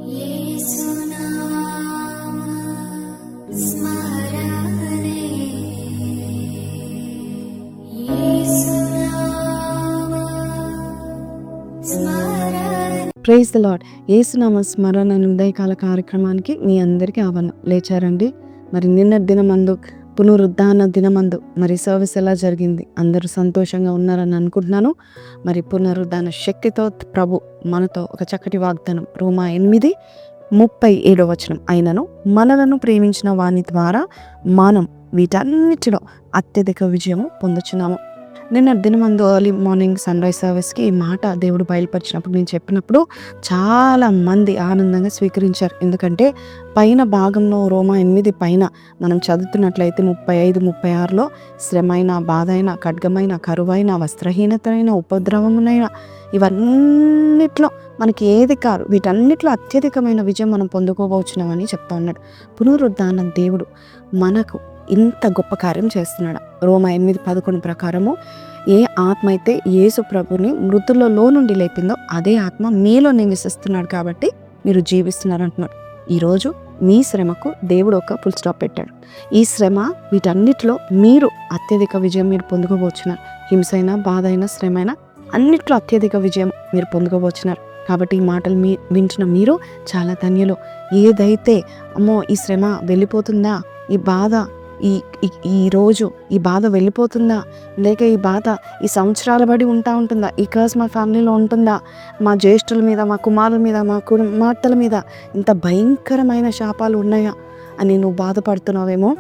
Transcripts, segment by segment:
Praise the lord. యేసునామ స్మరణ అనే ఉదయకాల కార్యక్రమానికి మీ అందరికీ ఆహ్వానం. లేచారండి. మరి నిన్న దినమందు పునరుద్ధాన దినమందు మరి సర్వీస్ ఎలా జరిగింది? అందరూ సంతోషంగా ఉన్నారని అనుకుంటున్నాను. మరి పునరుద్ధాన శక్తితో ప్రభు మనతో ఒక చక్కటి వాగ్దానం, రోమా 8:37 అయినను మనలను ప్రేమించిన వాని ద్వారా మనం వీటన్నిటిలో అత్యధిక విజయము పొందుచున్నాము. నిన్న దినమందు ఎర్లీ మార్నింగ్ సన్ రైజ్ సర్వీస్కి ఈ మాట దేవుడు బయలుపరిచినప్పుడు నేను చెప్పినప్పుడు చాలా మంది ఆనందంగా స్వీకరించారు. ఎందుకంటే పైన భాగంలో రోమా 8 పైన మనం చదువుతున్నట్లయితే 35-36లో శ్రమైన, బాధైన, ఖడ్గమైన, కరువైన, వస్త్రహీనతైన, ఉపద్రవమునైన ఇవన్నిట్లో మనకి ఏది కాదు, వీటన్నిటిలో అత్యధికమైన విజయం మనం పొందుకోవచ్చున్నామని చెప్తా ఉన్నాడు. పునరుద్ధాన దేవుడు మనకు ఇంత గొప్ప కార్యం చేస్తున్నాడు. రోమా 8:11 ప్రకారము ఏ ఆత్మ అయితే యేసు ప్రభుని మృతులలో నుండి లేపిందో అదే ఆత్మ మీలో నివసిస్తున్నాడు కాబట్టి మీరు జీవిస్తున్నారు అంటున్నాడు. ఈరోజు మీ శ్రమకు దేవుడు ఒక ఫుల్ స్టాప్ పెట్టాడు. ఈ శ్రమ వీటన్నిటిలో మీరు అత్యధిక విజయం మీరు పొందుకోబోతున్నారు. హింసైనా, బాధ అయినా, శ్రమ అయినా అన్నిట్లో అత్యధిక విజయం మీరు పొందుకోబోతున్నారు. కాబట్టి ఈ మాటలు వింటున్న మీరు చాలా ధన్యులు. ఏదైతే అమ్మో ఈ శ్రమ వెళ్ళిపోతుందా, ఈ బాధ ఈ రోజు ఈ బాధ వెళ్ళిపోతుందా, లేక ఈ బాధ ఈ సంవత్సరాల బడి ఉంటుందా, ఈ కర్స్ మా ఫ్యామిలీలో ఉంటుందా, మా జ్యేష్ఠుల మీద, మా కుమారుల మీద, మా కుమార్తెల మీద ఇంత భయంకరమైన శాపాలు ఉన్నాయా అని నువ్వు బాధపడుతున్నావేమో.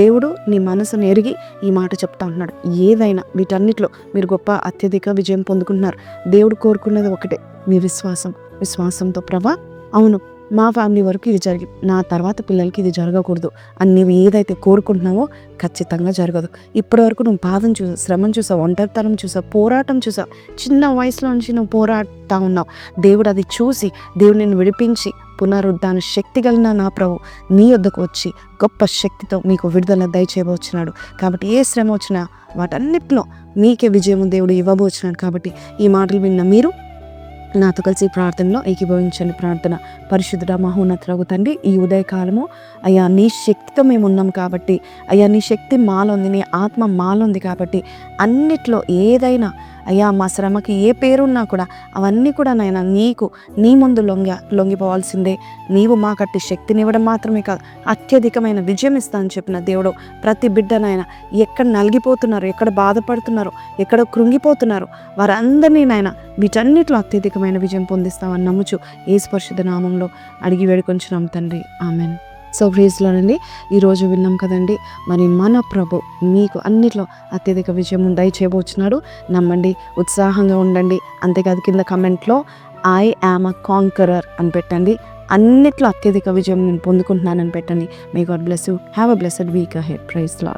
దేవుడు నీ మనసును ఎరిగి ఈ మాట చెప్తా ఉంటున్నాడు. ఏదైనా వీటన్నిటిలో మీరు గొప్ప అత్యధిక విజయం పొందుకుంటున్నారు. దేవుడు కోరుకున్నది ఒకటే, మీ విశ్వాసంతో ప్రభా అవును మా ఫ్యామిలీ వరకు ఇది జరిగి నా తర్వాత పిల్లలకి ఇది జరగకూడదు అని నువ్వు ఏదైతే కోరుకుంటున్నావో ఖచ్చితంగా జరగదు. ఇప్పటి వరకు నువ్వు బాధను చూసావు, శ్రమను చూసావు, ఒంటరితనం చూసావు, పోరాటం చూసావు. చిన్న వయసులో నుంచి నువ్వు పోరాడుతూ ఉన్నావు. దేవుడు అది చూసి దేవుడు నిన్ను విడిపించి పునరుద్ధాన శక్తి కలిగిన నా ప్రభు నీ వద్దకు వచ్చి గొప్ప శక్తితో మీకు విడుదల దయచేయబోచున్నాడు. కాబట్టి ఏ శ్రమ వచ్చినా వాటన్నిటిలో మీకే విజయం దేవుడు ఇవ్వబోచున్నాడు. కాబట్టి ఈ మాటలు విన్న మీరు నాతో కలిసి ప్రార్థనలో ఏకీభవించండి. ప్రార్థన. పరిశుద్ధుడ మహోన్నతుడగు తండ్రి, ఈ ఉదయకాలము అయ్యా నీ శక్తితో మేము ఉన్నాం కాబట్టి, అయ్యా నీ శక్తి మాలో ఉంది, నీ ఆత్మ మాలో ఉంది కాబట్టి అన్నిట్లో ఏదైనా అయ్యా మా శ్రమకి ఏ పేరున్నా కూడా అవన్నీ కూడా నాయన నీకు నీ ముందు లొంగిపోవాల్సిందే. నీవు మాకట్టి శక్తినివ్వడం మాత్రమే కాదు, అత్యధికమైన విజయం ఇస్తానని చెప్పిన దేవుడు ప్రతి బిడ్డనైనా ఎక్కడ నలిగిపోతున్నారు, ఎక్కడ బాధపడుతున్నారు, ఎక్కడ కృంగిపోతున్నారు వారందరినీ నాయన వీటన్నిటిలో అత్యధికమైన విజయం పొందిస్తామని నమ్ముచు యేసు పరిశుద్ధ నామంలో అడిగి వేడుకొంచున్నాం తండ్రి, ఆమెన్. సో ప్రైజ్లోనండి ఈరోజు విన్నాం కదండి. మరి మన ప్రభు మీకు అన్నిట్లో అత్యధిక విజయం దయచేయబోచున్నాడు. నమ్మండి, ఉత్సాహంగా ఉండండి. అంతేకాదు కింద కమెంట్లో ఐ యామ్ అ కాంకరర్ అని పెట్టండి. అన్నిట్లో అత్యధిక విజయం నేను పొందుకుంటున్నానని పెట్టండి. May God bless you. Have a blessed week ahead. Praise lord.